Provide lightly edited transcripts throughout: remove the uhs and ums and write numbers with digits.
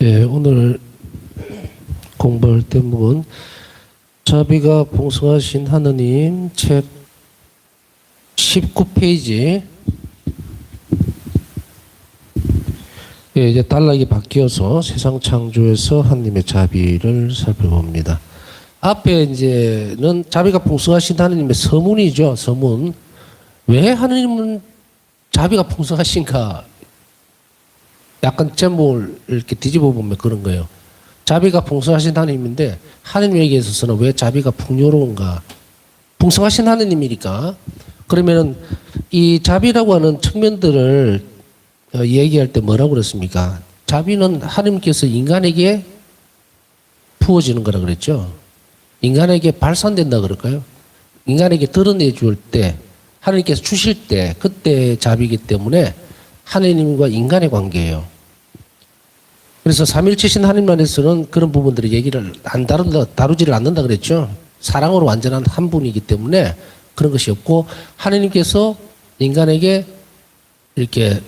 예, 오늘 공부할 대목은 자비가 풍성하신 하느님 책 19페이지. 예, 이제 단락이 바뀌어서 세상 창조에서 하느님의 자비를 살펴봅니다. 앞에 이제는 자비가 풍성하신 하느님의 서문이죠. 서문. 왜 하느님은 자비가 풍성하신가? 약간 제목을 이렇게 뒤집어 보면 그런 거예요. 자비가 풍성하신 하느님인데 하느님에게 있어서는 왜 자비가 풍요로운가? 풍성하신 하느님이니까. 그러면은 이 자비라고 하는 측면들을 얘기할 때 뭐라고 그랬습니까? 자비는 하느님께서 인간에게 부어지는 거라 그랬죠. 인간에게 발산된다 그럴까요? 인간에게 드러내 줄 때, 하느님께서 주실 때, 그때 자비이기 때문에 하느님과 인간의 관계예요. 그래서 삼일체신 하느님 안에서는 그런 부분들을 얘기를 안 다루지를 않는다 그랬죠. 사랑으로 완전한 한 분이기 때문에 그런 것이 없고, 하느님께서 인간에게 이렇게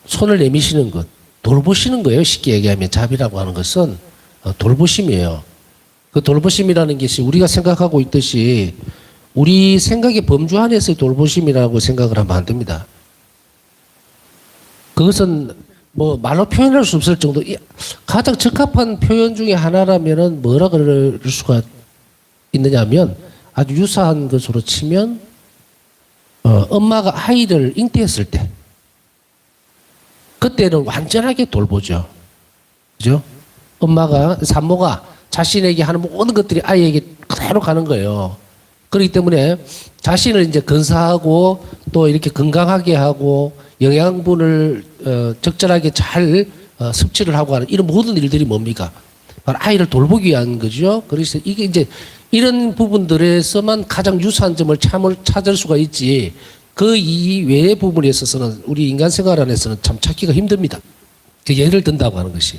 손을 내미시는 것, 돌보시는 거예요. 쉽게 얘기하면 자비라고 하는 것은 돌보심이에요. 그 돌보심이라는 것이 우리가 생각하고 있듯이 우리 생각의 범주 안에서의 돌보심이라고 생각을 하면 안 됩니다. 그것은 뭐 말로 표현할 수 없을 정도, 가장 적합한 표현 중에 하나라면은 뭐라 그럴 수가 있느냐 하면, 아주 유사한 것으로 치면 엄마가 아이를 잉태했을 때 그때는 완전하게 돌보죠. 그죠? 엄마가, 산모가 자신에게 하는 모든 것들이 아이에게 그대로 가는 거예요. 그렇기 때문에 자신을 이제 건사하고 또 이렇게 건강하게 하고 영양분을 적절하게 잘 섭취를 하고 하는 이런 모든 일들이 뭡니까? 바로 아이를 돌보기 위한 거죠. 그래서 이게 이제 이런 부분들에서만 가장 유사한 점을 찾을 수가 있지, 그 이외의 부분에 있어서는 우리 인간 생활 안에서는 참 찾기가 힘듭니다. 그 예를 든다고 하는 것이.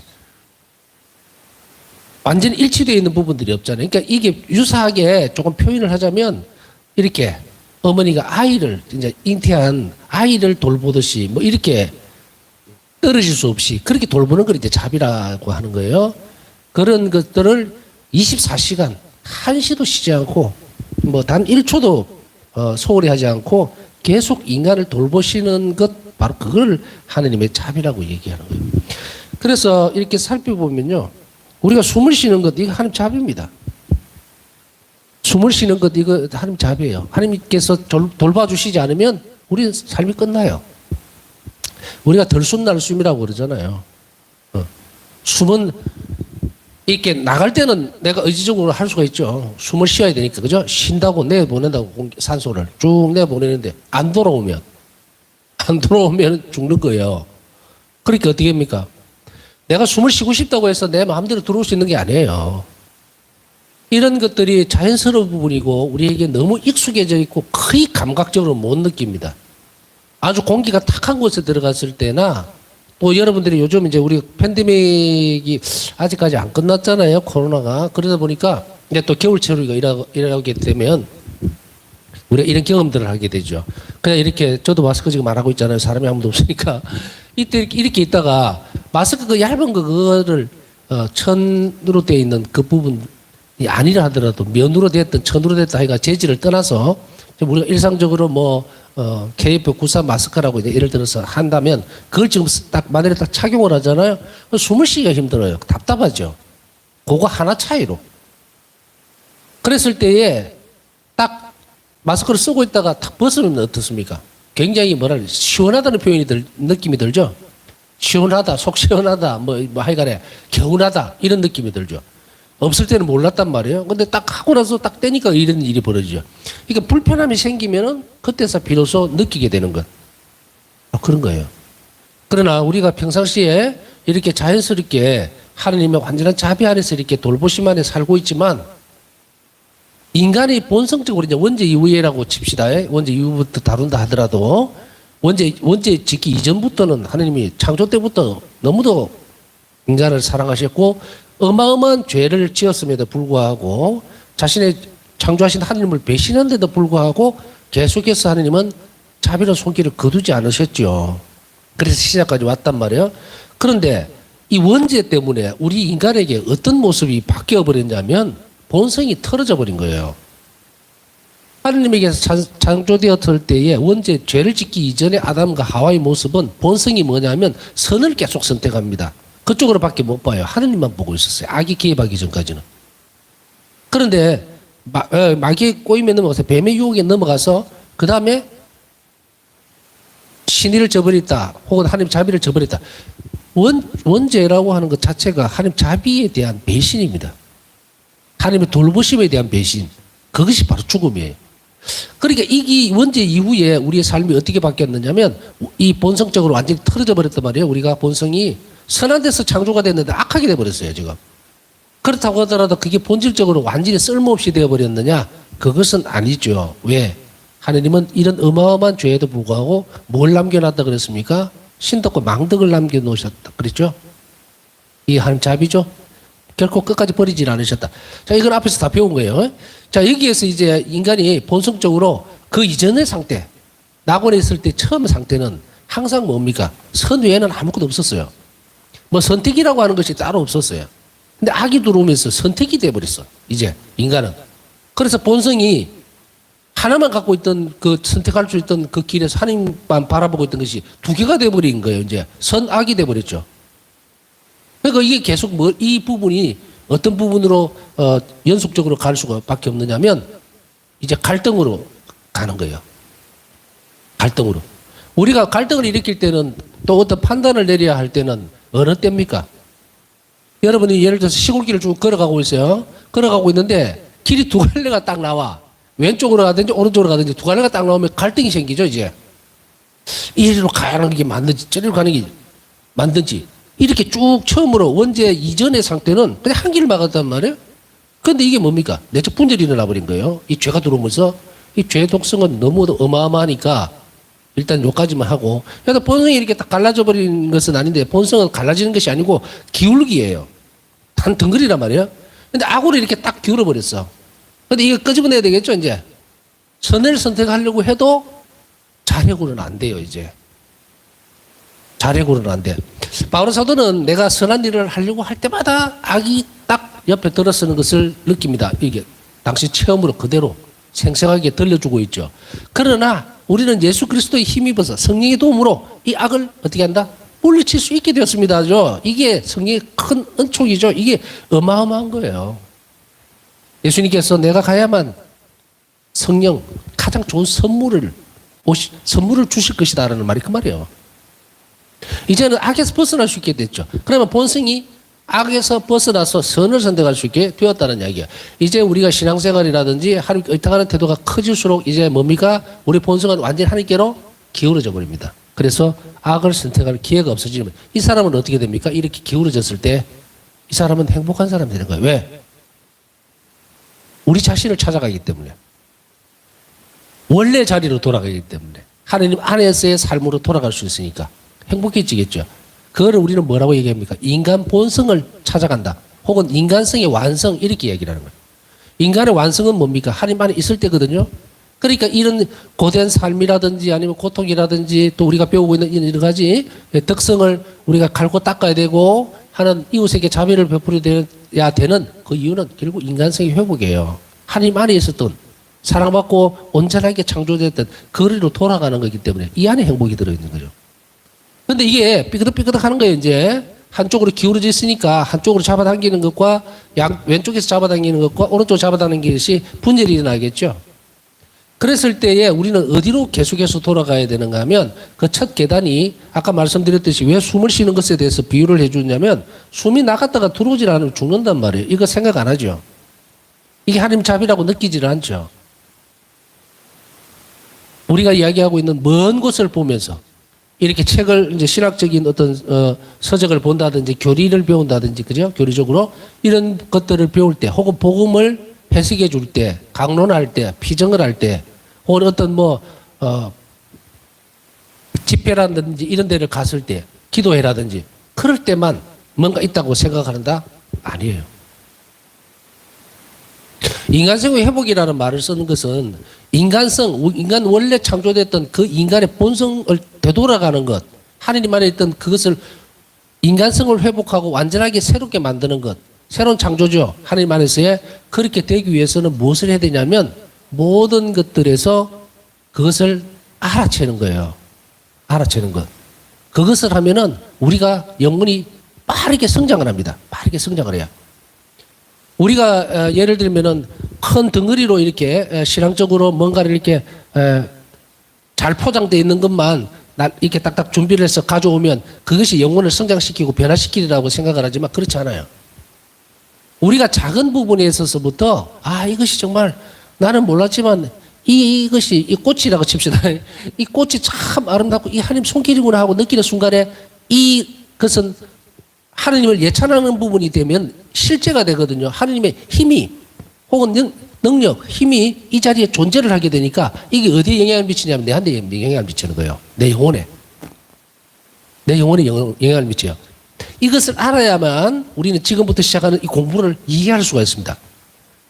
완전히 일치되어 있는 부분들이 없잖아요. 그러니까 이게 유사하게 조금 표현을 하자면, 이렇게 어머니가 아이를, 이제 잉태한 아이를 돌보듯이 뭐 이렇게 떨어질 수 없이 그렇게 돌보는 걸 이제 자비라고 하는 거예요. 그런 것들을 24시간 한시도 쉬지 않고 뭐 단 1초도 소홀히 하지 않고 계속 인간을 돌보시는 것, 바로 그걸 하느님의 자비라고 얘기하는 거예요. 그래서 이렇게 살펴보면요, 우리가 숨을 쉬는 것, 이거 하나님 자비입니다. 숨을 쉬는 것, 이거 하나님 자비예요. 하나님께서 돌봐주시지 않으면 우리 삶이 끝나요. 우리가 들숨날숨이라고 그러잖아요. 숨은 이렇게 나갈 때는 내가 의지적으로 할 수가 있죠. 숨을 쉬어야 되니까, 그죠? 쉰다고 내보낸다고 산소를 쭉 내보내는데 안 돌아오면 죽는 거예요. 그러니까 어떻게 합니까? 내가 숨을 쉬고 싶다고 해서 내 마음대로 들어올 수 있는 게 아니에요. 이런 것들이 자연스러운 부분이고 우리에게 너무 익숙해져 있고 거의 감각적으로 못 느낍니다. 아주 공기가 탁한 곳에 들어갔을 때나, 또 여러분들이 요즘 이제 우리 팬데믹이 아직까지 안 끝났잖아요. 코로나가. 그러다 보니까 이제 또 겨울철이가 일하게 되면 우리가 이런 경험들을 하게 되죠. 그냥 이렇게, 저도 마스크 지금 안 하고 있잖아요. 사람이 아무도 없으니까. 이때 이렇게 있다가 마스크 그 얇은 거를 천으로 되어 있는 그 부분이 아니라 하더라도 면으로 됐든 천으로 됐든 하여간 재질을 떠나서 우리가 일상적으로 뭐 KF94 마스크라고 이제 예를 들어서 한다면, 그걸 지금 딱 만일에 딱 착용을 하잖아요. 숨을 쉬기가 힘들어요. 답답하죠. 그거 하나 차이로. 그랬을 때에 딱 마스크를 쓰고 있다가 딱 벗으면 어떻습니까? 굉장히 시원하다는 느낌이 들죠? 시원하다, 속 시원하다, 뭐 하여간에 개운하다, 이런 느낌이 들죠. 없을 때는 몰랐단 말이에요. 근데 딱 하고 나서 딱 떼니까 이런 일이 벌어지죠. 그러니까 불편함이 생기면은 그때서 비로소 느끼게 되는 것. 그런 거예요. 그러나 우리가 평상시에 이렇게 자연스럽게 하느님의 완전한 자비 안에서 이렇게 돌보심 안에 살고 있지만, 인간이 본성적으로 이제 원죄 이후에라고 칩시다. 원죄 이후부터 다룬다 하더라도 원죄 짓기 이전부터는 하느님이 창조 때부터 너무도 인간을 사랑하셨고 어마어마한 죄를 지었음에도 불구하고 자신의 창조하신 하느님을 배신한데도 불구하고 계속해서 하느님은 자비로운 손길을 거두지 않으셨죠. 그래서 시작까지 왔단 말이에요. 그런데 이 원죄 때문에 우리 인간에게 어떤 모습이 바뀌어 버렸냐면 본성이 틀어져 버린 거예요. 하느님에게서 창조되었을 때에 원죄 죄를 짓기 이전에 아담과 하와의 모습은 본성이 뭐냐면 선을 계속 선택합니다. 그쪽으로밖에 못 봐요. 하느님만 보고 있었어요. 악이 개입하기 전까지는. 그런데 마귀의 꼬임에 넘어가서 뱀의 유혹에 넘어가서 그 다음에 신의를 저버렸다 혹은 하나님 자비를 저버렸다. 원죄라고 하는 것 자체가 하나님 자비에 대한 배신입니다. 하나님의 돌보심에 대한 배신. 그것이 바로 죽음이에요. 그러니까 이 원죄 이후에 우리의 삶이 어떻게 바뀌었느냐면 이 본성적으로 완전히 틀어져 버렸단 말이에요. 우리가 본성이 선한 데서 창조가 됐는데 악하게 돼버렸어요 지금. 그렇다고 하더라도 그게 본질적으로 완전히 쓸모없이 되어버렸느냐? 그것은 아니죠. 왜? 하느님은 이런 어마어마한 죄에도 불구하고 뭘 남겨놨다 그랬습니까? 신덕과 망덕을 남겨놓으셨다 그랬죠? 이 하나님 자비죠? 결코 끝까지 버리질 않으셨다. 자, 이건 앞에서 다 배운 거예요. 자, 여기에서 이제 인간이 본성적으로 그 이전의 상태, 낙원에 있을 때 처음 상태는 항상 뭡니까? 선 외에는 아무것도 없었어요. 뭐 선택이라고 하는 것이 따로 없었어요. 근데 악이 들어오면서 선택이 돼버렸어. 이제 인간은. 그래서 본성이 하나만 갖고 있던 그 선택할 수 있던 그 길에서 하나님만 바라보고 있던 것이 두 개가 돼버린 거예요. 이제 선악이 돼버렸죠. 그러니까 이게 계속 이 부분이 어떤 부분으로 연속적으로 갈 수밖에 없느냐면 이제 갈등으로 가는 거예요. 갈등으로. 우리가 갈등을 일으킬 때는 또 어떤 판단을 내려야 할 때는 어느 때입니까? 여러분이 예를 들어서 시골길을 쭉 걸어가고 있어요. 걸어가고 있는데 길이 두 갈래가 딱 나와. 왼쪽으로 가든지 오른쪽으로 가든지 두 갈래가 딱 나오면 갈등이 생기죠, 이제. 이리로 가는 게 맞는지 저리로 가는 게 맞는지. 이렇게 쭉 처음으로 원죄 이전의 상태는 그냥 한 길을 막았단 말이에요. 그런데 이게 뭡니까? 내적 분열이 일어나 버린 거예요. 이 죄가 들어오면서 이 죄의 독성은 너무 어마어마하니까 일단 요까지만 하고. 그래서 본성이 이렇게 딱 갈라져 버린 것은 아닌데 본성은 갈라지는 것이 아니고 기울기예요. 한 덩어리란 말이에요. 근데 악으로 이렇게 딱 기울어 버렸어. 근데 이거 끄집어내야 되겠죠, 이제. 선을 선택하려고 해도 자력으로는 안 돼요, 이제. 자력으로는 안 돼. 바울 사도는 내가 선한 일을 하려고 할 때마다 악이 딱 옆에 들어서는 것을 느낍니다. 이게 당시 체험으로 그대로 생생하게 들려주고 있죠. 그러나 우리는 예수 그리스도의 힘입어서 성령의 도움으로 이 악을 어떻게 한다? 물리칠 수 있게 되었습니다죠. 이게 성령의 큰 은총이죠. 이게 어마어마한 거예요. 예수님께서 내가 가야만 성령 가장 좋은 선물을 주실 것이다라는 말이 그 말이에요. 이제는 악에서 벗어날 수 있게 됐죠. 그러면 본성이 악에서 벗어나서 선을 선택할 수 있게 되었다는 이야기예요. 이제 우리가 신앙생활이라든지 하나님께 의탁하는 태도가 커질수록 이제 뭡니까? 우리 본성은 완전히 하나님께로 기울어져 버립니다. 그래서 악을 선택할 기회가 없어지면 이 사람은 어떻게 됩니까? 이렇게 기울어졌을 때 이 사람은 행복한 사람이 되는 거예요. 왜? 우리 자신을 찾아가기 때문에. 원래 자리로 돌아가기 때문에. 하나님 안에서의 삶으로 돌아갈 수 있으니까 행복해지겠죠. 그거를 우리는 뭐라고 얘기합니까? 인간 본성을 찾아간다. 혹은 인간성의 완성 이렇게 얘기를 하는 거예요. 인간의 완성은 뭡니까? 하나님 안에 있을 때거든요. 그러니까 이런 고된 삶이라든지 아니면 고통이라든지 또 우리가 배우고 있는 여러 가지 덕성을 우리가 갈고 닦아야 되고 하는 이웃에게 자비를 베풀어야 되는 그 이유는 결국 인간성의 회복이에요. 하나님 안에 있었던 사랑받고 온전하게 창조됐던 거리로 돌아가는 거기 때문에 이 안에 행복이 들어있는 거죠. 근데 이게 삐그덕삐그덕 하는 거예요, 이제. 한쪽으로 기울어져 있으니까 한쪽으로 잡아당기는 것과 왼쪽에서 잡아당기는 것과 오른쪽으로 잡아당기는 것이 분열이 일어나겠죠. 그랬을 때에 우리는 어디로 계속해서 돌아가야 되는가 하면 그 첫 계단이 아까 말씀드렸듯이 왜 숨을 쉬는 것에 대해서 비유를 해주냐면 숨이 나갔다가 들어오질 않으면 죽는단 말이에요. 이거 생각 안 하죠. 이게 하나님 자비라고 느끼지를 않죠. 우리가 이야기하고 있는 먼 곳을 보면서 이렇게 책을 이제 신학적인 어떤 서적을 본다든지 교리를 배운다든지 그죠? 교리적으로 이런 것들을 배울 때 혹은 복음을 해석해 줄 때, 강론할 때, 피정을 할 때, 혹은 어떤 집회라든지 이런 데를 갔을 때, 기도회라든지 그럴 때만 뭔가 있다고 생각하는다? 아니에요. 인간성의 회복이라는 말을 쓰는 것은 인간 원래 창조됐던 그 인간의 본성을 되돌아가는 것, 하나님 안에 있던 그것을 인간성을 회복하고 완전하게 새롭게 만드는 것, 새로운 창조죠. 하나님 안에서의. 그렇게 되기 위해서는 무엇을 해야 되냐면 모든 것들에서 그것을 알아채는 거예요. 알아채는 것. 그것을 하면은 우리가 영혼이 빠르게 성장을 합니다. 빠르게 성장을 해요. 우리가 예를 들면은 큰 덩어리로 이렇게 신앙적으로 뭔가를 이렇게 잘 포장되어 있는 것만 이렇게 딱딱 준비를 해서 가져오면 그것이 영혼을 성장시키고 변화시키리라고 생각을 하지만 그렇지 않아요. 우리가 작은 부분에 있어서부터 이것이 정말 나는 몰랐지만 이것이 이 꽃이라고 칩시다. 이 꽃이 참 아름답고 이 하나님 손길이구나 하고 느끼는 순간에 이것은 하나님을 예찬하는 부분이 되면 실제가 되거든요. 하나님의 힘이 혹은 능력, 힘이 이 자리에 존재를 하게 되니까 이게 어디에 영향을 미치냐면 내한테 영향을 미치는 거예요. 내 영혼에. 내 영혼에 영향을 미쳐요. 이것을 알아야만 우리는 지금부터 시작하는 이 공부를 이해할 수가 있습니다.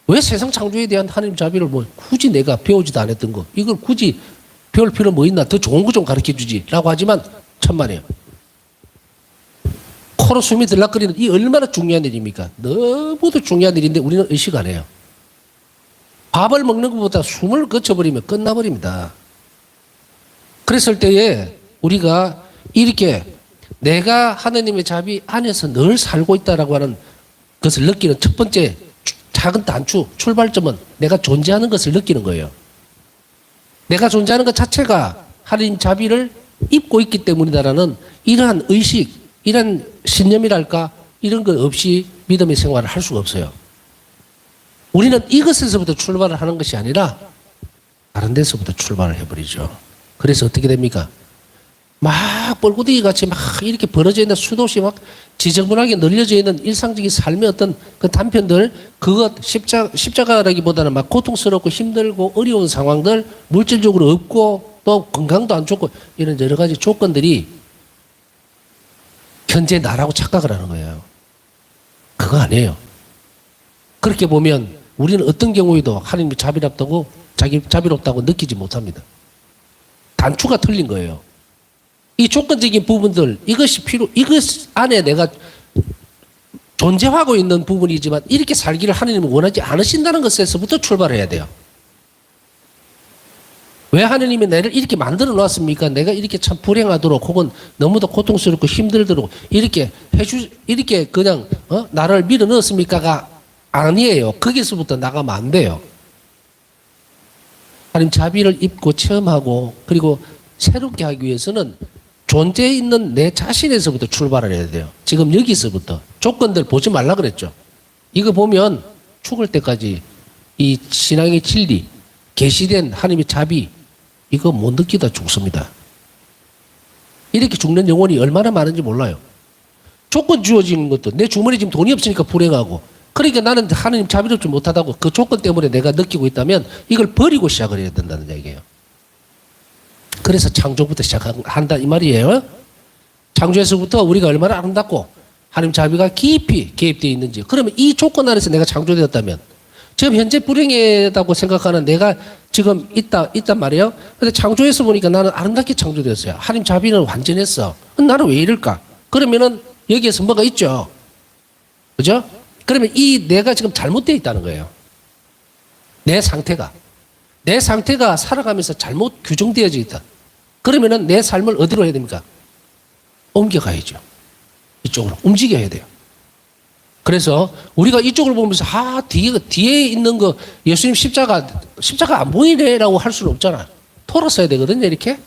왜 세상 창조에 대한 하나님 자비를 굳이 내가 배우지도 않았던 거 이걸 굳이 배울 필요 뭐 있나 더 좋은 거 좀 가르쳐 주지 라고 하지만 천만에요. 코로 숨이 들락거리는 이 얼마나 중요한 일입니까? 너무도 중요한 일인데 우리는 의식 안 해요. 밥을 먹는 것보다 숨을 거쳐버리면 끝나버립니다. 그랬을 때에 우리가 이렇게 내가 하나님의 자비 안에서 늘 살고 있다라고 하는 것을 느끼는 첫 번째 작은 단추, 출발점은 내가 존재하는 것을 느끼는 거예요. 내가 존재하는 것 자체가 하나님 자비를 입고 있기 때문이다라는 이러한 의식, 이런 신념이랄까 이런 것 없이 믿음의 생활을 할 수가 없어요. 우리는 이것에서부터 출발을 하는 것이 아니라 다른 데서부터 출발을 해버리죠. 그래서 어떻게 됩니까? 막 뻘구덩이 같이 막 이렇게 벌어져 있는 수도시 막 지저분하게 널려져 있는 일상적인 삶의 어떤 그 단편들, 그것 십자가라기보다는 막 고통스럽고 힘들고 어려운 상황들, 물질적으로 없고 또 건강도 안 좋고 이런 여러 가지 조건들이 현재 나라고 착각을 하는 거예요. 그거 아니에요. 그렇게 보면 우리는 어떤 경우에도 하나님이 자비롭다고 느끼지 못합니다. 단추가 틀린 거예요. 이 조건적인 부분들, 이것 안에 내가 존재하고 있는 부분이지만 이렇게 살기를 하나님은 원하지 않으신다는 것에서부터 출발해야 돼요. 왜 하나님이 나를 이렇게 만들어 놨습니까? 내가 이렇게 참 불행하도록 혹은 너무도 고통스럽고 힘들도록 이렇게 이렇게 그냥 나를 밀어 넣었습니까가 아니에요. 거기서부터 나가면 안 돼요. 하나님 자비를 입고 체험하고 그리고 새롭게 하기 위해서는 존재해 있는 내 자신에서부터 출발을 해야 돼요. 지금 여기서부터. 조건들 보지 말라 그랬죠. 이거 보면 죽을 때까지 이 신앙의 진리, 계시된 하나님의 자비, 이거 못 느끼다 죽습니다. 이렇게 죽는 영혼이 얼마나 많은지 몰라요. 조건 주어지는 것도 내 주머니에 지금 돈이 없으니까 불행하고 그러니까 나는 하나님 자비롭지 못하다고 그 조건 때문에 내가 느끼고 있다면 이걸 버리고 시작을 해야 된다는 얘기예요. 그래서 창조부터 시작한다 이 말이에요. 창조에서부터 우리가 얼마나 아름답고 하나님 자비가 깊이 개입되어 있는지 그러면 이 조건 안에서 내가 창조되었다면 지금 현재 불행하다고 생각하는 내가 지금 있단 말이에요. 근데 창조에서 보니까 나는 아름답게 창조되었어요. 하나님 자비는 완전했어. 나는 왜 이럴까? 그러면은 여기에서 뭐가 있죠. 그죠? 그러면 이 내가 지금 잘못되어 있다는 거예요. 내 상태가 살아가면서 잘못 규정되어져 있다. 그러면은 내 삶을 어디로 해야 됩니까? 옮겨가야죠. 이쪽으로 움직여야 돼요. 그래서 우리가 이쪽을 보면서 뒤에 있는 거 예수님 십자가 안 보이네라고 할 수는 없잖아. 털었어야 되거든요, 이렇게.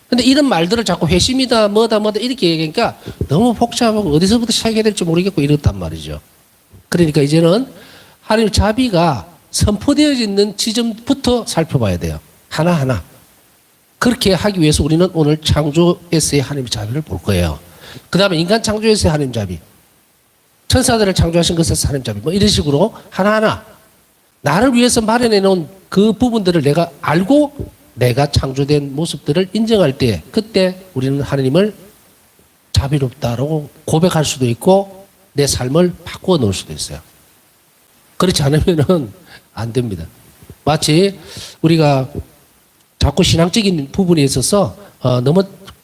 근데 이런 말들을 자꾸 회심이다, 뭐다 이렇게 얘기하니까 너무 복잡하고 어디서부터 시작해야 될지 모르겠고 이렇단 말이죠. 그러니까 이제는 하나님 자비가 선포되어 있는 지점부터 살펴봐야 돼요. 하나하나. 그렇게 하기 위해서 우리는 오늘 창조에서의 하나님의 자비를 볼 거예요. 그 다음에 인간 창조에서의 하나님 자비. 천사들을 창조하신 것에서 하나님 자비. 이런 식으로 하나하나 나를 위해서 마련해 놓은 그 부분들을 내가 알고 내가 창조된 모습들을 인정할 때 그때 우리는 하나님을 자비롭다라고 고백할 수도 있고 내 삶을 바꾸어 놓을 수도 있어요. 그렇지 않으면은 안 됩니다. 마치 우리가 자꾸 신앙적인 부분에 있어서 너무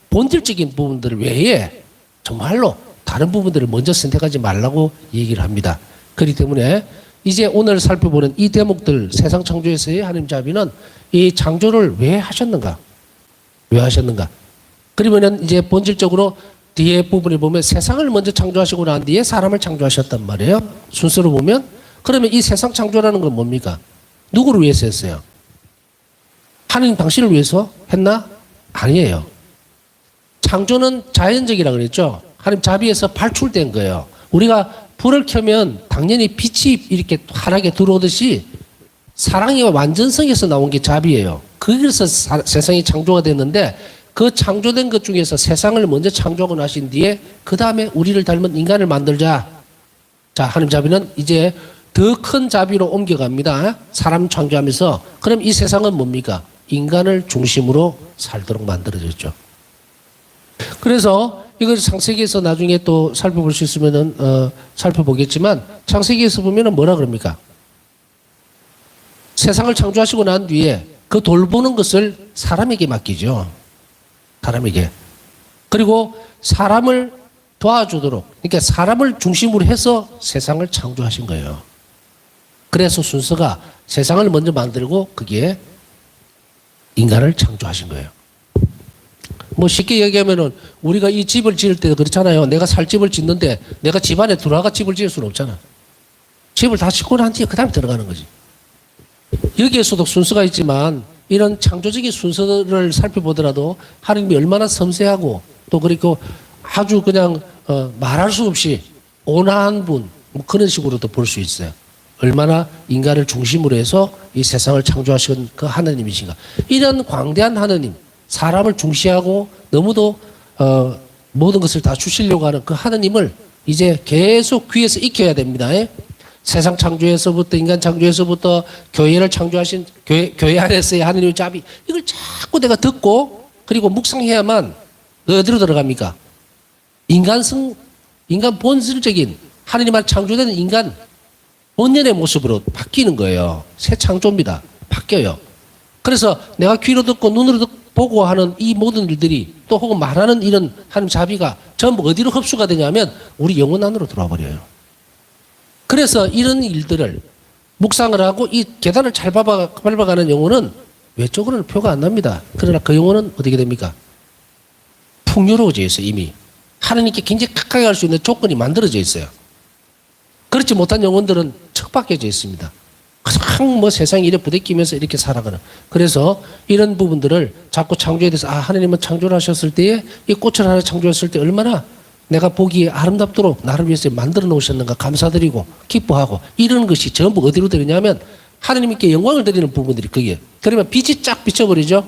본질적인 부분들 외에 정말로 다른 부분들을 먼저 선택하지 말라고 얘기를 합니다. 그렇기 때문에 이제 오늘 살펴보는 이 대목들 세상 창조에서의 하나님 자비는 이 창조를 왜 하셨는가? 왜 하셨는가? 그러면은 이제 본질적으로 뒤에 부분에 보면 세상을 먼저 창조하시고 난 뒤에 사람을 창조하셨단 말이에요. 순서로 보면 그러면 이 세상 창조라는 건 뭡니까? 누구를 위해서 했어요? 하나님 당신을 위해서 했나? 아니에요. 창조는 자연적이라 그랬죠. 하나님 자비에서 발출된 거예요. 우리가 불을 켜면 당연히 빛이 이렇게 환하게 들어오듯이 사랑의 완전성에서 나온 게 자비예요. 그래서 세상이 창조가 됐는데 그 창조된 것 중에서 세상을 먼저 창조하고 나신 뒤에 그 다음에 우리를 닮은 인간을 만들자. 자, 하나님 자비는 이제 더 큰 자비로 옮겨갑니다. 사람 창조하면서. 그럼 이 세상은 뭡니까? 인간을 중심으로 살도록 만들어졌죠. 그래서 이걸 창세기에서 나중에 또 살펴볼 수 있으면은 살펴보겠지만 창세기에서 보면은 뭐라 그럽니까? 세상을 창조하시고 난 뒤에 그 돌보는 것을 사람에게 맡기죠. 사람에게. 그리고 사람을 도와주도록, 그러니까 사람을 중심으로 해서 세상을 창조하신 거예요. 그래서 순서가 세상을 먼저 만들고 거기에 인간을 창조하신 거예요. 뭐 쉽게 얘기하면은 우리가 이 집을 지을 때도 그렇잖아요. 내가 살 집을 짓는데 내가 집 안에 들어가 집을 지을 수는 없잖아. 집을 다 짓고 난 뒤에 그 다음에 들어가는 거지. 여기에서도 순서가 있지만 이런 창조적인 순서를 살펴보더라도 하나님이 얼마나 섬세하고 또 그리고 아주 그냥 말할 수 없이 온화한 분, 뭐 그런 식으로도 볼 수 있어요. 얼마나 인간을 중심으로 해서 이 세상을 창조하신 그 하나님이신가. 이런 광대한 하나님, 사람을 중시하고 너무도 모든 것을 다 주시려고 하는 그 하나님을 이제 계속 귀에서 익혀야 됩니다. 세상 창조에서부터 인간 창조에서부터 교회를 창조하신 교회 안에서의 하나님의 자비, 이걸 자꾸 내가 듣고 그리고 묵상해야만 어디로 들어갑니까? 인간 본질적인 하나님 안에 창조되는 인간 본연의 모습으로 바뀌는 거예요. 새 창조입니다. 바뀌어요. 그래서 내가 귀로 듣고 눈으로 보고 하는 이 모든 일들이 또 혹은 말하는 이런 하나님 자비가 전부 어디로 흡수가 되냐면 우리 영혼 안으로 들어와 버려요. 그래서 이런 일들을 묵상을 하고 이 계단을 잘 밟아가는 영혼은 외적으로는 표가 안 납니다. 그러나 그 영혼은 어떻게 됩니까? 풍요로워져 있어요. 이미. 하나님께 굉장히 가까이 갈 수 있는 조건이 만들어져 있어요. 그렇지 못한 영혼들은 척박해져 있습니다. 항상 뭐 세상 일에 부대끼면서 이렇게 살아가는. 그래서 이런 부분들을 자꾸 창조에 대해서 하나님은 창조를 하셨을 때에 이 꽃을 하나 창조했을 때 얼마나 내가 보기에 아름답도록 나를 위해서 만들어 놓으셨는가 감사드리고 기뻐하고 이런 것이 전부 어디로 들으냐면 하나님께 영광을 드리는 부분들이 거기에. 그러면 빛이 쫙 비춰버리죠.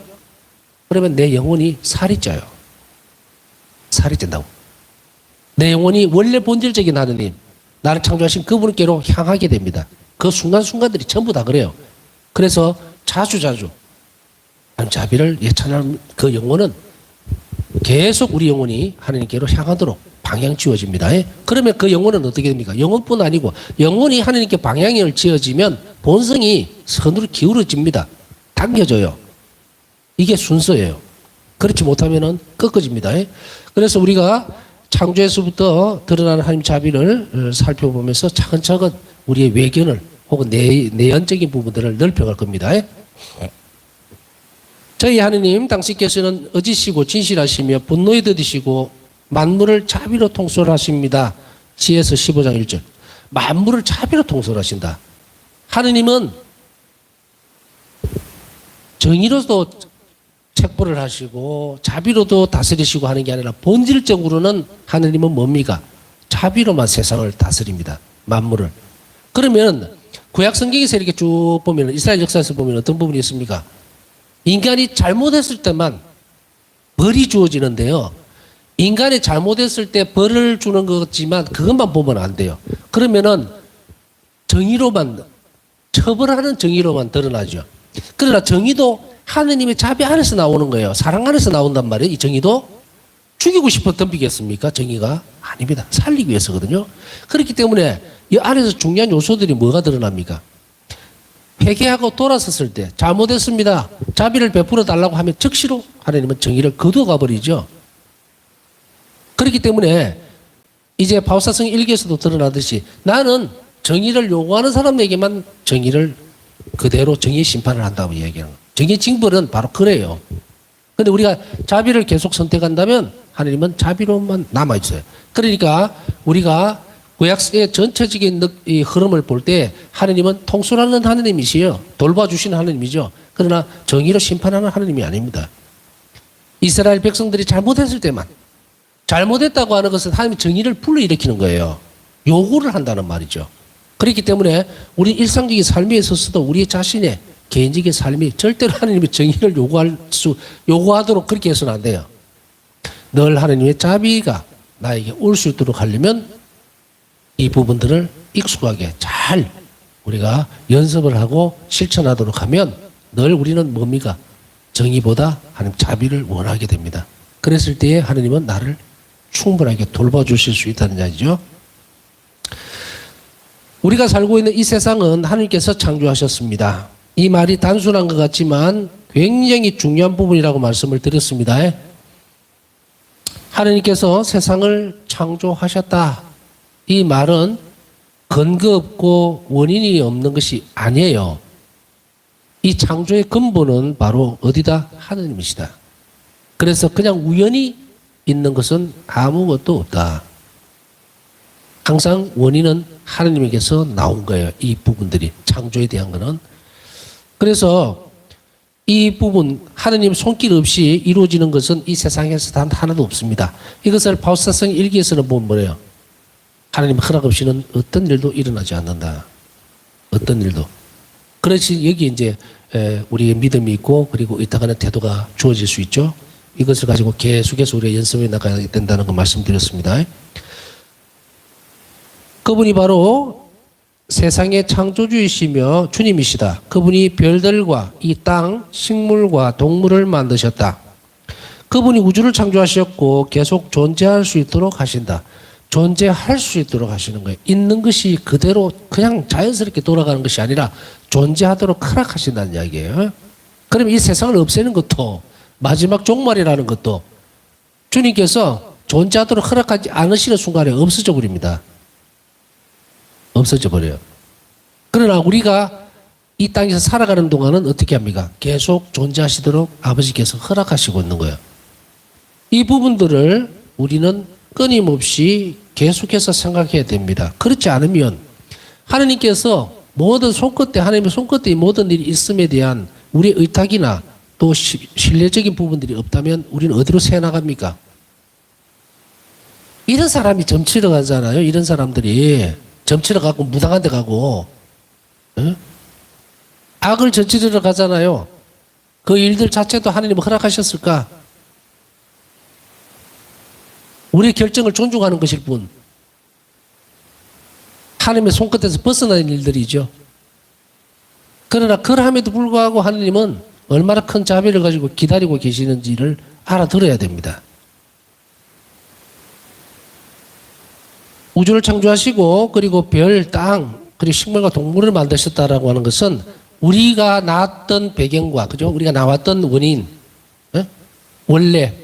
그러면 내 영혼이 살이 쪄요. 살이 찐다고. 내 영혼이 원래 본질적인 하나님, 나를 창조하신 그분께로 향하게 됩니다. 그 순간순간들이 전부 다 그래요. 그래서 자주자주 하나님 자비를 예찬하는 그 영혼은 계속 우리 영혼이 하나님께로 향하도록 방향 지어집니다. 그러면 그 영혼은 어떻게 됩니까? 영혼뿐 아니고 영혼이 하나님께 방향을 지어지면 본성이 선으로 기울어집니다. 당겨져요. 이게 순서예요. 그렇지 못하면은 꺾어집니다. 그래서 우리가 창조에서부터 드러나는 하나님 자비를 살펴보면서 차근차근 우리의 외견을 혹은 내연적인 부분들을 넓혀갈 겁니다. 저희 하느님 당신께서는 어지시고 진실하시며 분노에 더디시고 만물을 자비로 통솔하십니다. 지혜서 15장 1절. 만물을 자비로 통솔하신다. 하느님은 정의로도 책벌을 하시고 자비로도 다스리시고 하는 게 아니라 본질적으로는 하느님은 뭡니까? 자비로만 세상을 다스립니다. 만물을. 그러면 구약 성경에서 이렇게 쭉 보면 이스라엘 역사에서 보면 어떤 부분이 있습니까? 인간이 잘못했을 때만 벌이 주어지는데요. 인간이 잘못했을 때 벌을 주는 거지만 그것만 보면 안 돼요. 그러면은 정의로만 처벌하는 정의로만 드러나죠. 그러나 정의도 하느님의 자비 안에서 나오는 거예요. 사랑 안에서 나온단 말이에요. 이 정의도 죽이고 싶어 덤비겠습니까? 정의가 아닙니다. 살리기 위해서거든요. 그렇기 때문에 이 안에서 중요한 요소들이 뭐가 드러납니까? 회개하고 돌아섰을 때 잘못했습니다. 자비를 베풀어 달라고 하면 즉시로 하나님은 정의를 거두어 가버리죠. 그렇기 때문에 이제 바오사성 일기에서도 드러나듯이 나는 정의를 요구하는 사람에게만 정의를 그대로 정의 심판을 한다고 이야기하는 거예요. 정의 징벌은 바로 그래요. 근데 우리가 자비를 계속 선택한다면 하나님은 자비로만 남아있어요. 그러니까 우리가 구약의 전체적인 이 흐름을 볼 때 하나님은 통솔하는 하나님이시요. 돌봐주시는 하나님이죠. 그러나 정의로 심판하는 하나님이 아닙니다. 이스라엘 백성들이 잘못했을 때만 잘못했다고 하는 것은 하나님의 정의를 불러일으키는 거예요. 요구를 한다는 말이죠. 그렇기 때문에 우리 일상적인 삶에 있어서도 우리 자신의 개인적인 삶이 절대로 하나님의 정의를 요구하도록 그렇게 해서는 안 돼요. 늘 하나님의 자비가 나에게 올 수 있도록 하려면 이 부분들을 익숙하게 잘 우리가 연습을 하고 실천하도록 하면 늘 우리는 뭡니까? 정의보다 하나님 자비를 원하게 됩니다. 그랬을 때에 하나님은 나를 충분하게 돌봐주실 수 있다는 이야기죠. 우리가 살고 있는 이 세상은 하나님께서 창조하셨습니다. 이 말이 단순한 것 같지만 굉장히 중요한 부분이라고 말씀을 드렸습니다. 하나님께서 세상을 창조하셨다. 이 말은 근거 없고 원인이 없는 것이 아니에요. 이 창조의 근본은 바로 어디다? 하나님이시다. 그래서 그냥 우연히 있는 것은 아무것도 없다. 항상 원인은 하나님에게서 나온 거예요. 이 부분들이 창조에 대한 거는. 그래서 이 부분 하나님 손길 없이 이루어지는 것은 이 세상에서 단 하나도 없습니다. 이것을 바오사성 일기에서는 보면 뭐래요? 하나님 허락 없이는 어떤 일도 일어나지 않는다. 어떤 일도. 그렇지 여기 이제 우리의 믿음이 있고 그리고 이따가는 태도가 주어질 수 있죠. 이것을 가지고 계속해서 우리가 연습해 나가야 된다는 거 말씀드렸습니다. 그분이 바로 세상의 창조주이시며 주님이시다. 그분이 별들과 이 땅, 식물과 동물을 만드셨다. 그분이 우주를 창조하셨고 계속 존재할 수 있도록 하신다. 존재할 수 있도록 하시는 거예요. 있는 것이 그대로 그냥 자연스럽게 돌아가는 것이 아니라 존재하도록 허락하신다는 이야기예요. 그럼 이 세상을 없애는 것도 마지막 종말이라는 것도 주님께서 존재하도록 허락하지 않으시는 순간에 없어져 버립니다. 없어져 버려요. 그러나 우리가 이 땅에서 살아가는 동안은 어떻게 합니까? 계속 존재하시도록 아버지께서 허락하시고 있는 거예요. 이 부분들을 우리는 끊임없이 계속해서 생각해야 됩니다. 그렇지 않으면 하나님께서 모든 손끝에 하나님의 손끝에 모든 일이 있음에 대한 우리의 의탁이나 또 신뢰적인 부분들이 없다면 우리는 어디로 새 나갑니까? 이런 사람이 점치러 가잖아요. 이런 사람들이 점치러 가고 무당한 데 가고 악을 저지르러 가잖아요. 그 일들 자체도 하나님 허락하셨을까? 우리의 결정을 존중하는 것일 뿐 하나님의 손끝에서 벗어나는 일들이죠. 그러나 그럼에도 불구하고 하나님은 얼마나 큰 자비를 가지고 기다리고 계시는지를 알아들어야 됩니다. 우주를 창조하시고 그리고 별, 땅, 그리고 식물과 동물을 만드셨다라고 하는 것은 우리가 나왔던 배경과 그죠? 우리가 나왔던 원인, 원래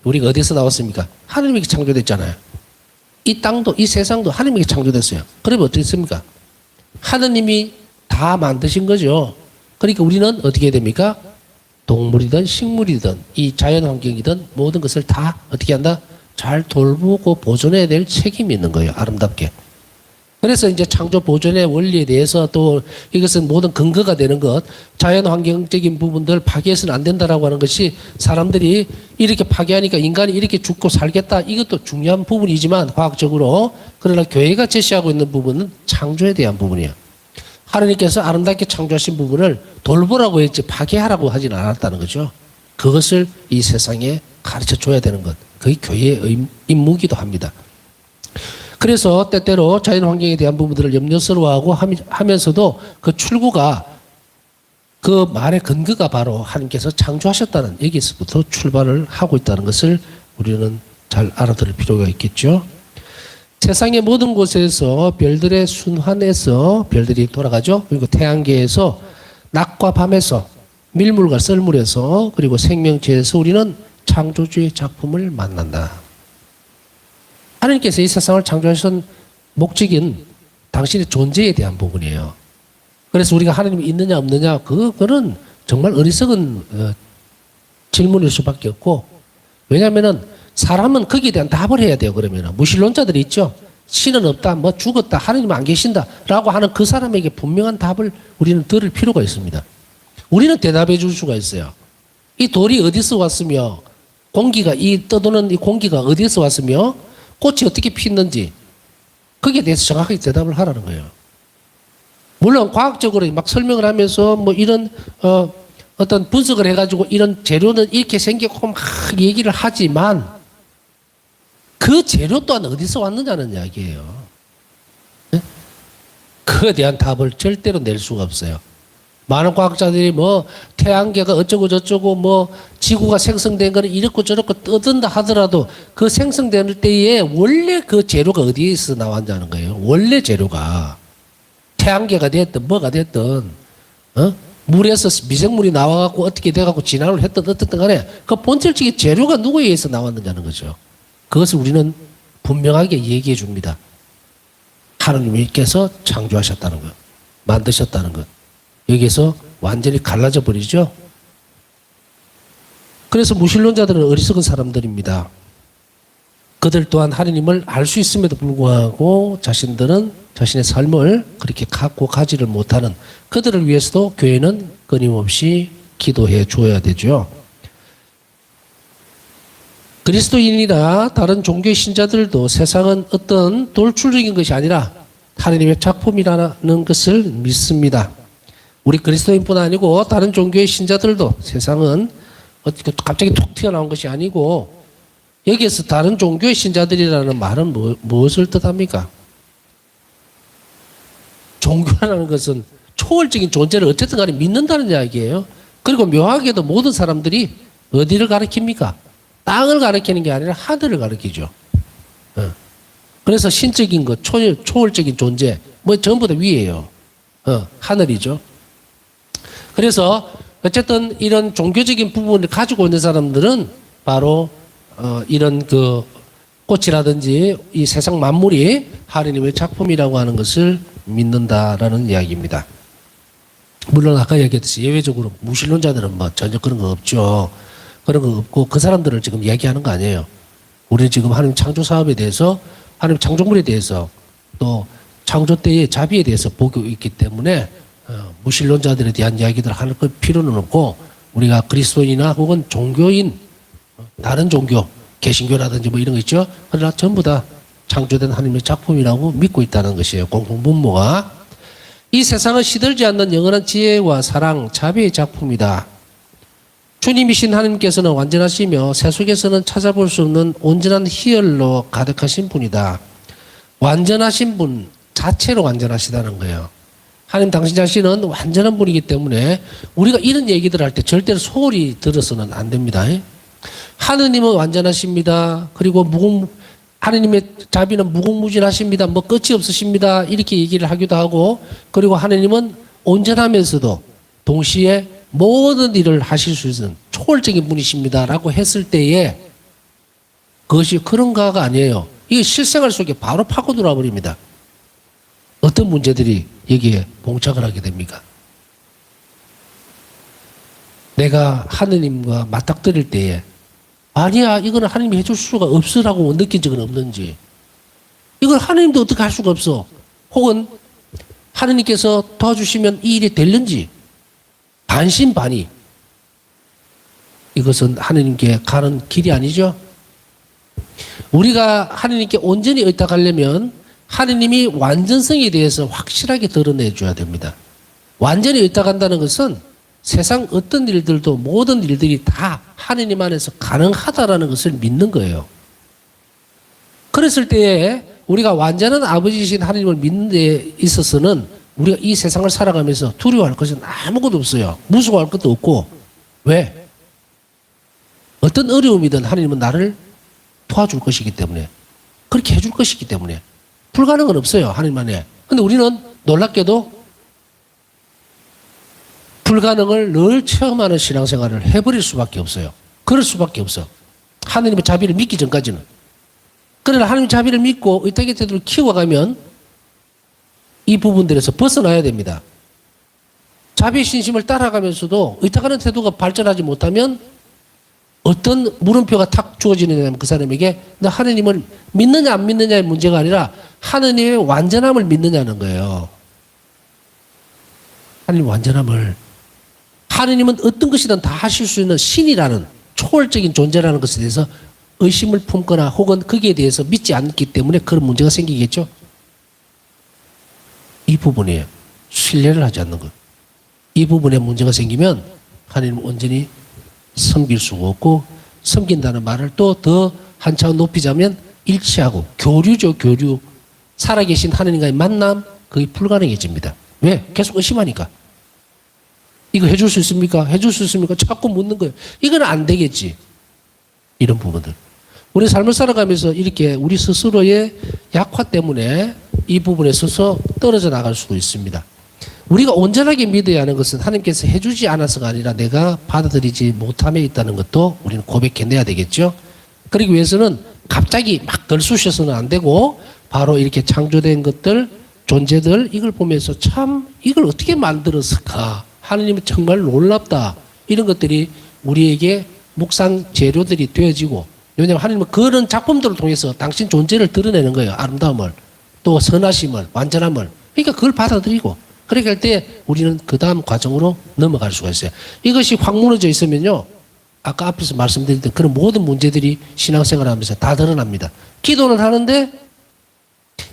우리가 어디서 나왔습니까? 하나님에게 창조됐잖아요. 이 땅도 이 세상도 하나님에게 창조됐어요. 그러면 어떻게 됐습니까? 하나님이 다 만드신 거죠. 그러니까 우리는 어떻게 해야 됩니까? 동물이든 식물이든 이 자연환경이든 모든 것을 다 어떻게 한다? 잘 돌보고 보존해야 될 책임이 있는 거예요. 아름답게. 그래서 이제 창조 보존의 원리에 대해서 또 이것은 모든 근거가 되는 것, 자연환경적인 부분들 파괴해서는 안 된다라고 하는 것이 사람들이 이렇게 파괴하니까 인간이 이렇게 죽고 살겠다. 이것도 중요한 부분이지만 화학적으로 그러나 교회가 제시하고 있는 부분은 창조에 대한 부분이에요. 하나님께서 아름답게 창조하신 부분을 돌보라고 했지 파괴하라고 하진 않았다는 거죠. 그것을 이 세상에 가르쳐 줘야 되는 것. 그게 교회의 임무기도 합니다. 그래서 때때로 자연환경에 대한 부분들을 염려스러워하고 하면서도 그 출구가 그 말의 근거가 바로 하나님께서 창조하셨다는 여기서부터 출발을 하고 있다는 것을 우리는 잘 알아들을 필요가 있겠죠. 세상의 모든 곳에서 별들의 순환에서 별들이 돌아가죠. 그리고 태양계에서 낮과 밤에서 밀물과 썰물에서 그리고 생명체에서 우리는 창조주의 작품을 만난다. 하나님께서 이 세상을 창조하신 목적인 당신의 존재에 대한 부분이에요. 그래서 우리가 하나님이 있느냐 없느냐 그거는 정말 어리석은 질문일 수밖에 없고, 왜냐하면은 사람은 거기에 대한 답을 해야 돼요. 그러면은 무신론자들이 있죠. 신은 없다, 뭐 죽었다, 하나님은 안 계신다라고 하는 그 사람에게 분명한 답을 우리는 들을 필요가 있습니다. 우리는 대답해 줄 수가 있어요. 이 돌이 어디서 왔으며, 공기가 이 떠도는 이 공기가 어디서 왔으며, 꽃이 어떻게 피었는지 거기에 대해서 정확하게 대답을 하라는 거예요. 물론 과학적으로 막 설명을 하면서 뭐 이런 어떤 분석을 해가지고 이런 재료는 이렇게 생겼고 막 얘기를 하지만 그 재료 또한 어디서 왔느냐는 이야기예요. 네? 그에 대한 답을 절대로 낼 수가 없어요. 많은 과학자들이 뭐 태양계가 어쩌고 저쩌고 뭐 지구가 생성된 거는 이렇고 저렇고 떠든다 하더라도 그 생성될 때에 원래 그 재료가 어디에서 나왔냐는 거예요. 원래 재료가 태양계가 됐든 뭐가 됐든 물에서 미생물이 나와갖고 어떻게 돼갖고 진화를 했든 어떻든 간에 그 본질적인 재료가 누구에 의해서 나왔느냐는 거죠. 그것을 우리는 분명하게 얘기해 줍니다. 하나님께서 창조하셨다는 것, 만드셨다는 것. 여기에서 완전히 갈라져 버리죠. 그래서 무신론자들은 어리석은 사람들입니다. 그들 또한 하나님을 알 수 있음에도 불구하고 자신들은 자신의 삶을 그렇게 갖고 가지를 못하는 그들을 위해서도 교회는 끊임없이 기도해 줘야 되죠. 그리스도인이나 다른 종교의 신자들도 세상은 어떤 돌출적인 것이 아니라 하나님의 작품이라는 것을 믿습니다. 우리 그리스도인뿐 아니고 다른 종교의 신자들도 세상은 어떻게 갑자기 툭 튀어나온 것이 아니고, 여기에서 다른 종교의 신자들이라는 말은 무엇을 뜻합니까? 종교라는 것은 초월적인 존재를 어쨌든 간에 믿는다는 이야기예요. 그리고 묘하게도 모든 사람들이 어디를 가리킵니까? 땅을 가리키는 게 아니라 하늘을 가리키죠. 그래서 신적인 것, 초월적인 존재, 뭐 전부 다 위에요. 하늘이죠. 그래서 어쨌든 이런 종교적인 부분을 가지고 있는 사람들은 바로 이런 그 꽃이라든지 이 세상 만물이 하나님의 작품이라고 하는 것을 믿는다라는 이야기입니다. 물론 아까 얘기했듯이 예외적으로 무신론자들은 뭐 전혀 그런 거 없죠. 그런 거 없고 그 사람들을 지금 이야기하는 거 아니에요. 우리는 지금 하나님 창조 사업에 대해서, 하나님 창조물에 대해서, 또 창조 때의 자비에 대해서 보고 있기 때문에 무신론자들에 대한 이야기들 할 필요는 없고, 우리가 그리스도인이나 혹은 종교인, 다른 종교, 개신교라든지 뭐 이런 거 있죠. 그러나 전부 다 창조된 하나님의 작품이라고 믿고 있다는 것이에요. 공통분모가. 이 세상은 시들지 않는 영원한 지혜와 사랑, 자비의 작품이다. 주님이신 하나님께서는 완전하시며 세속에서는 찾아볼 수 없는 온전한 희열로 가득하신 분이다. 완전하신 분 자체로 완전하시다는 거예요. 하나님 당신 자신은 완전한 분이기 때문에 우리가 이런 얘기들 할 때 절대로 소홀히 들어서는 안 됩니다. 하느님은 완전하십니다. 그리고 하느님의 자비는 무궁무진하십니다. 뭐 끝이 없으십니다. 이렇게 얘기를 하기도 하고, 그리고 하느님은 온전하면서도 동시에 모든 일을 하실 수 있는 초월적인 분이십니다. 라고 했을 때에 그것이 그런가가 아니에요. 이게 실생활 속에 바로 파고 들어와 버립니다. 어떤 문제들이 여기에 봉착을 하게 됩니까? 내가 하느님과 맞닥뜨릴 때에 아니야, 이거는 하나님이 해줄 수가 없으라고 느낀 적은 없는지, 이걸 하나님도 어떻게 할 수가 없어, 혹은 하느님께서 도와주시면 이 일이 될는지 반신반의, 이것은 하느님께 가는 길이 아니죠. 우리가 하느님께 온전히 의탁하려면 하느님이 완전성에 대해서 확실하게 드러내줘야 됩니다. 완전히 의탁한다는 것은 세상 어떤 일들도 모든 일들이 다 하느님 안에서 가능하다라는 것을 믿는 거예요. 그랬을 때에 우리가 완전한 아버지이신 하느님을 믿는 데 있어서는 우리가 이 세상을 살아가면서 두려워할 것은 아무것도 없어요. 무서워할 것도 없고. 왜? 어떤 어려움이든 하느님은 나를 도와줄 것이기 때문에, 그렇게 해줄 것이기 때문에 불가능은 없어요, 하느님 안에. 근데 우리는 놀랍게도 불가능을 늘 체험하는 신앙생활을 해버릴 수밖에 없어요. 그럴 수밖에 없어. 하느님의 자비를 믿기 전까지는. 그러나 하나님 자비를 믿고 의탁의 태도를 키워가면 이 부분들에서 벗어나야 됩니다. 자비의 신심을 따라가면서도 의탁하는 태도가 발전하지 못하면 어떤 물음표가 탁 주어지느냐면 그 사람에게 너 하느님을 믿느냐 안 믿느냐의 문제가 아니라 하느님의 완전함을 믿느냐는 거예요. 하느님 완전함을. 하느님은 어떤 것이든 다 하실 수 있는 신이라는 초월적인 존재라는 것에 대해서 의심을 품거나 혹은 거기에 대해서 믿지 않기 때문에 그런 문제가 생기겠죠. 이 부분이에요. 신뢰를 하지 않는 것. 이 부분에 문제가 생기면 하느님은 온전히 섬길 수가 없고, 섬긴다는 말을 또 더 한 차원 높이자면 일치하고 교류죠. 교류. 살아계신 하느님과의 만남 그게 불가능해집니다. 왜? 계속 의심하니까. 이거 해줄 수 있습니까? 해줄 수 있습니까? 자꾸 묻는 거예요. 이건 안 되겠지. 이런 부분들. 우리 삶을 살아가면서 이렇게 우리 스스로의 약화 때문에 이 부분에 있어서 떨어져 나갈 수도 있습니다. 우리가 온전하게 믿어야 하는 것은 하나님께서 해주지 않아서가 아니라 내가 받아들이지 못함에 있다는 것도 우리는 고백해내야 되겠죠. 그러기 위해서는 갑자기 막 들쑤셔서는 안 되고 바로 이렇게 창조된 것들, 존재들 이걸 보면서 참 이걸 어떻게 만들었을까? 하느님은 정말 놀랍다. 이런 것들이 우리에게 묵상 재료들이 되어지고, 왜냐하면 하느님은 그런 작품들을 통해서 당신 존재를 드러내는 거예요. 아름다움을, 또 선하심을, 완전함을. 그러니까 그걸 받아들이고, 그렇게 할 때 우리는 그 다음 과정으로 넘어갈 수가 있어요. 이것이 확 무너져 있으면요, 아까 앞에서 말씀드렸던 그런 모든 문제들이 신앙생활을 하면서 다 드러납니다. 기도는 하는데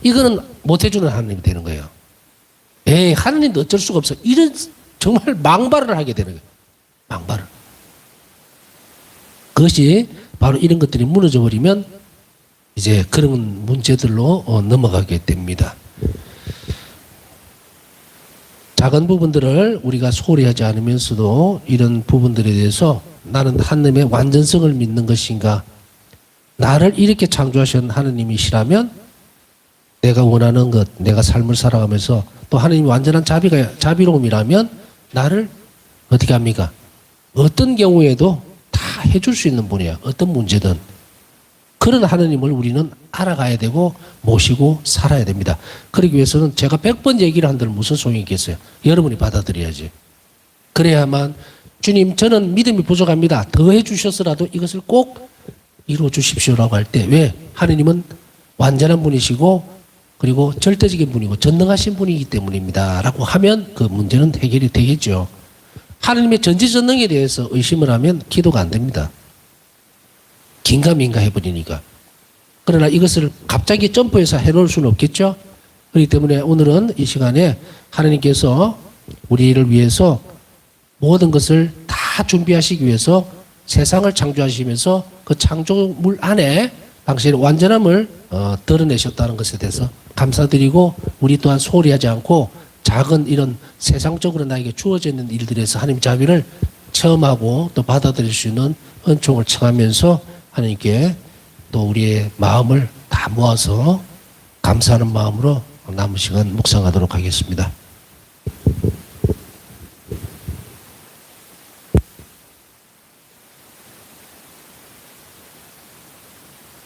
이거는 못해주는 하나님이 되는 거예요. 에이, 하나님도 어쩔 수가 없어. 이런 정말 망발을 하게 되는 거예요. 망발을. 그것이 바로 이런 것들이 무너져 버리면 이제 그런 문제들로 넘어가게 됩니다. 작은 부분들을 우리가 소홀히 하지 않으면서도 이런 부분들에 대해서 나는 하느님의 완전성을 믿는 것인가, 나를 이렇게 창조하신 하느님이시라면 내가 원하는 것, 내가 삶을 살아가면서 또 하느님이 완전한 자비로움이라면 나를 어떻게 합니까? 어떤 경우에도 다 해줄 수 있는 분이야. 어떤 문제든. 그런 하느님을 우리는 알아가야 되고 모시고 살아야 됩니다. 그러기 위해서는 제가 100번 얘기를 한들 무슨 소용이 있겠어요? 여러분이 받아들여야지. 그래야만 주님 저는 믿음이 부족합니다. 더 해주셔서라도 이것을 꼭 이루어 주십시오라고 할 때, 왜? 하느님은 완전한 분이시고 그리고 절대적인 분이고 전능하신 분이기 때문입니다 라고 하면 그 문제는 해결이 되겠죠. 하느님의 전지전능에 대해서 의심을 하면 기도가 안 됩니다. 긴가민가 해버리니까. 그러나 이것을 갑자기 점프해서 해놓을 수는 없겠죠. 그렇기 때문에 오늘은 이 시간에 하나님께서 우리를 위해서 모든 것을 다 준비하시기 위해서 세상을 창조하시면서 그 창조물 안에 당신의 완전함을 드러내셨다는 것에 대해서 감사드리고, 우리 또한 소홀히 하지 않고 작은 이런 세상적으로 나에게 주어져 있는 일들에서 하나님 자비를 체험하고 또 받아들일 수 있는 은총을 청하면서 하나님께 또 우리의 마음을 다 모아서 감사하는 마음으로 남은 시간 묵상하도록 하겠습니다.